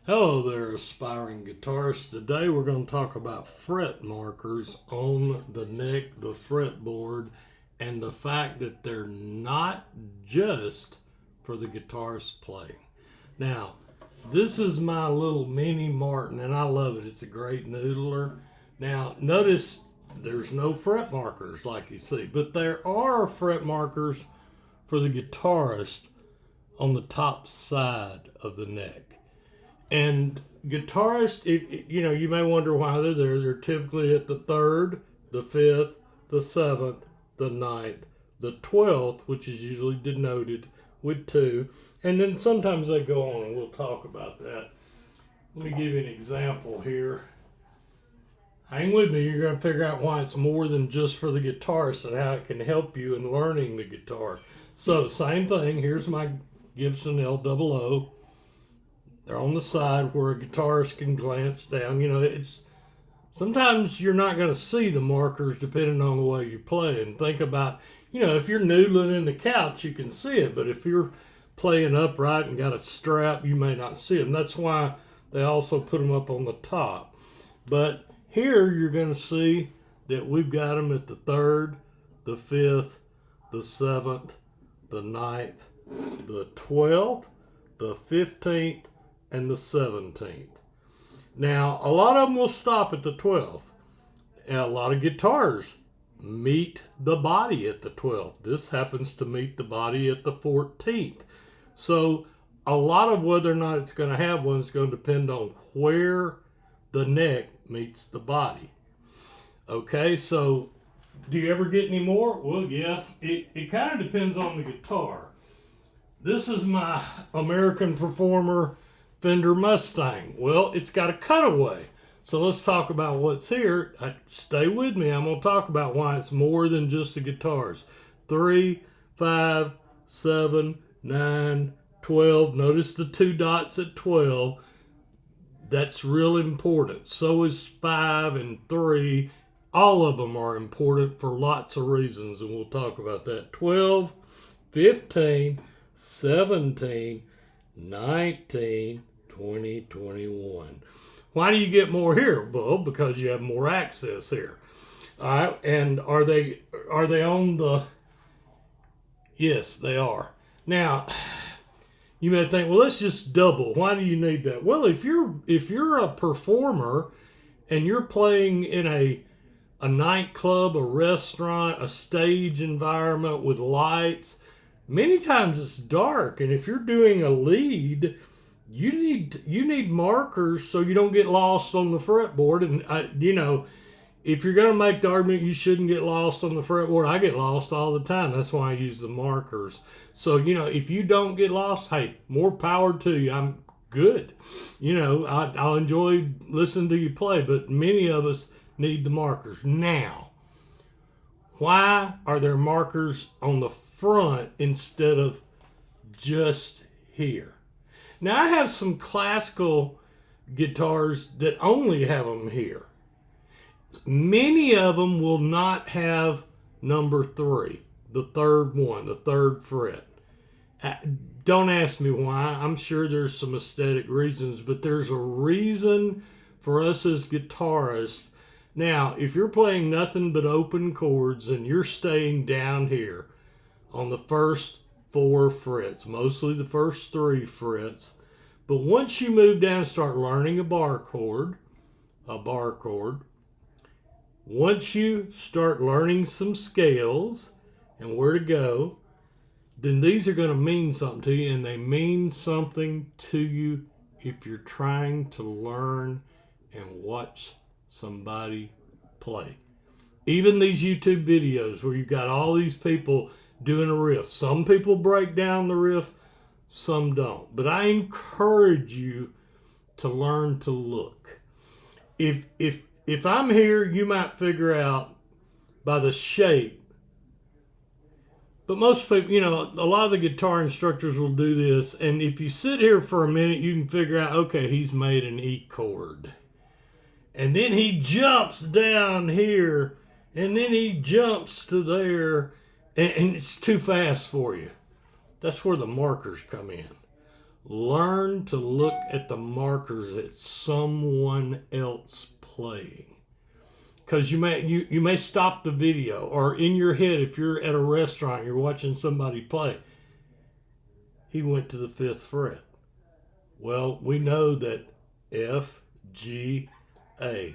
Hello there, aspiring guitarists. Today we're going to talk about fret markers on the neck, the fretboard, and the fact that they're not just for the guitarist playing. Now, this is my little mini Martin, and I love it. It's a great noodler. Now, notice there's no fret markers like you see, but there are fret markers for the guitarist on the top side of the neck. And guitarists, you may wonder why they're there. They're typically at the third, the fifth, the seventh, the ninth, the 12th, which is usually denoted with 2. And then sometimes they go on, and we'll talk about that. Let me give you an example here. Hang with me. You're going to figure out why it's more than just for the guitarist and how it can help you in learning the guitar. So, same thing. Here's my Gibson L00. They're on the side where a guitarist can glance down. It's sometimes you're not going to see the markers depending on the way you play. And think about, if you're noodling in the couch, you can see it. But if you're playing upright and got a strap, you may not see them. That's why they also put them up on the top. But here you're going to see that we've got them at the third, the fifth, the seventh, the ninth, the 12th, the 15th, and the 17th. Now, a lot of them will stop at the 12th. And a lot of guitars meet the body at the 12th. This happens to meet the body at the 14th. So, a lot of whether or not it's going to have one is going to depend on where the neck meets the body. Okay, so do you ever get any more? Well, yeah, it kind of depends on the guitar. This is my American Performer Fender Mustang. Well, it's got a cutaway. So let's talk about what's here. Stay with me. I'm going to talk about why it's more than just the guitars. 3, 5, 7, 9, 12. Notice the 2 dots at 12. That's real important. So is 5 and 3. All of them are important for lots of reasons, and we'll talk about that. 12, 15, 17, 19, 20, 21. Why do you get more here? Well, because you have more access here. All right, and are they on the? Yes, they are. Now, you may think, well, let's just double. Why do you need that? Well, if you're a performer and you're playing in a nightclub, a restaurant, a stage environment with lights, many times it's dark, and if you're doing a lead, you need markers so you don't get lost on the fretboard. And if you're going to make the argument you shouldn't get lost on the fretboard, I get lost all the time. That's why I use the markers. So if you don't get lost, hey, more power to you. I'm good. I'll enjoy listening to you play, but many of us need the markers. Now, why are there markers on the front instead of just here? Now, I have some classical guitars that only have them here. Many of them will not have number 3, the third one, the third fret. Don't ask me why. I'm sure there's some aesthetic reasons, but there's a reason for us as guitarists. Now, if you're playing nothing but open chords and you're staying down here on the first 4 frets, mostly the first 3 frets, but once you move down and start learning a bar chord, once you start learning some scales and where to go, then these are going to mean something to you, and they mean something to you if you're trying to learn and watch somebody play. Even these YouTube videos where you've got all these people doing a riff. Some people break down the riff, some don't. But I encourage you to learn to look. If I'm here, you might figure out by the shape. But most people, a lot of the guitar instructors will do this. And if you sit here for a minute, you can figure out, okay, he's made an E chord. And then he jumps down here. And then he jumps to there. And it's too fast for you. That's where the markers come in. learn to look at the markers that someone else playing. Because you may stop the video, or in your head, if you're at a restaurant, you're watching somebody play, he went to the 5th fret. Well, we know that F, G, A.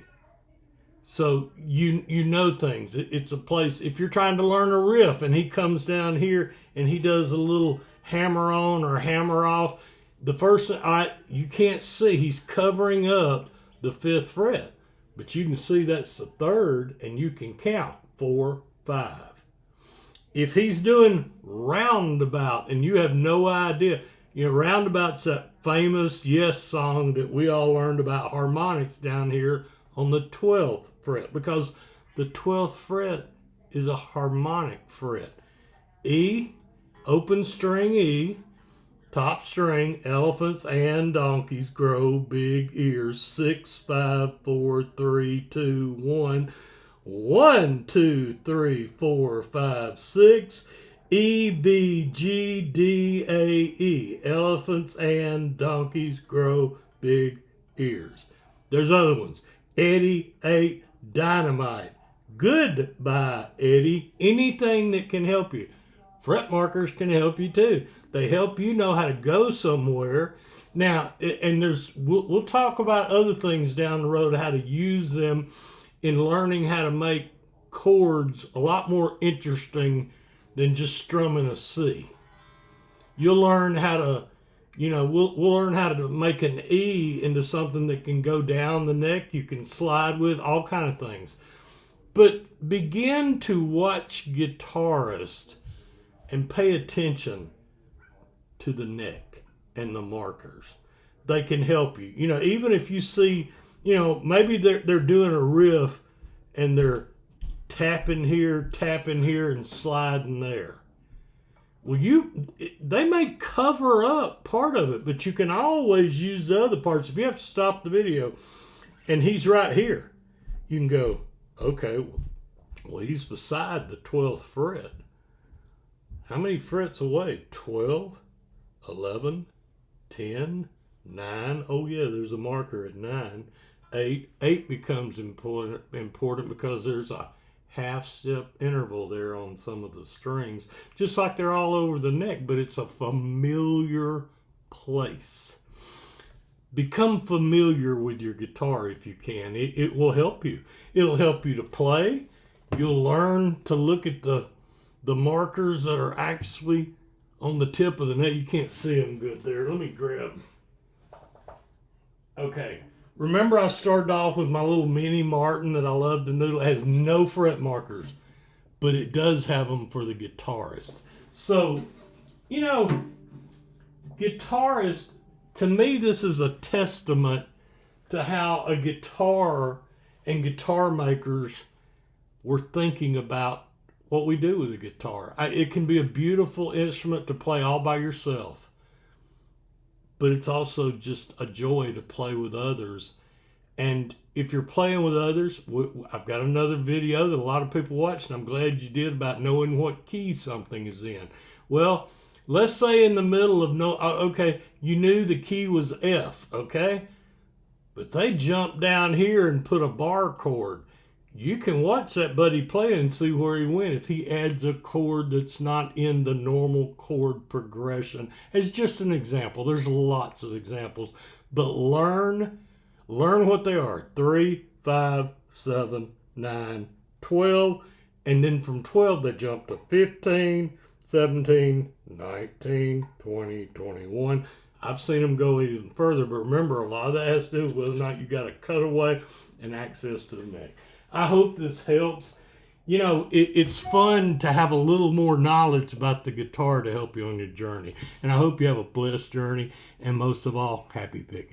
So you know things. It's a place. If you're trying to learn a riff and he comes down here and he does a little hammer on or hammer off, the first you can't see. He's covering up the 5th fret. But you can see that's the 3rd, and you can count 4, 5. If he's doing roundabout and you have no idea, roundabout's that famous Yes song that we all learned about harmonics down here on the 12th fret, because the 12th fret is a harmonic fret. E, open string E, top string, elephants and donkeys grow big ears. 6, 5, 4, 3, 2, 1. 1, 2, 3, 4, 5, 6. E, B, G, D, A, E. Elephants and donkeys grow big ears. There's other ones. Eddie ate dynamite. Goodbye, Eddie. Anything that can help you. Fret markers can help you too. They help you know how to go somewhere. Now, and we'll talk about other things down the road, how to use them in learning how to make chords a lot more interesting than just strumming a C. You'll learn how to, we'll learn how to make an E into something that can go down the neck, you can slide with, all kind of things. But begin to watch guitarists and pay attention to the neck and the markers. They can help you. Even if you see, maybe they're doing a riff and they're tapping here, and sliding there. Well, they may cover up part of it, but you can always use the other parts. If you have to stop the video and he's right here, you can go, okay, well, he's beside the 12th fret. How many frets away? 12, 11, 10, 9. Oh, yeah, there's a marker at 9. 8. 8 becomes important because there's a half-step interval there on some of the strings, just like they're all over the neck, but it's a familiar place. Become familiar with your guitar if you can. It will help you. It'll help you to play. You'll learn to look at the markers that are actually on the tip of the neck. You can't see them good there. Let me grab them. Okay. Remember I started off with my little mini Martin that I love to noodle. It has no fret markers, but it does have them for the guitarist. So, guitarist, to me, this is a testament to how a guitar and guitar makers were thinking about what we do with a guitar. It can be a beautiful instrument to play all by yourself, but it's also just a joy to play with others. And if you're playing with others, I've got another video that a lot of people watched, and I'm glad you did, about knowing what key something is in. Well, let's say in the middle of okay, you knew the key was F, okay? But they jumped down here and put a bar chord. You can watch that buddy play and see where he went if he adds a chord that's not in the normal chord progression. It's just an example. There's lots of examples. But learn what they are. 3, 5, 7, 9, 12. And then from 12, they jump to 15, 17, 19, 20, 21. I've seen them go even further, but remember, a lot of that has to do with whether or not you got a cutaway and access to the neck. I hope this helps. It's fun to have a little more knowledge about the guitar to help you on your journey. And I hope you have a blessed journey, and most of all, happy picking.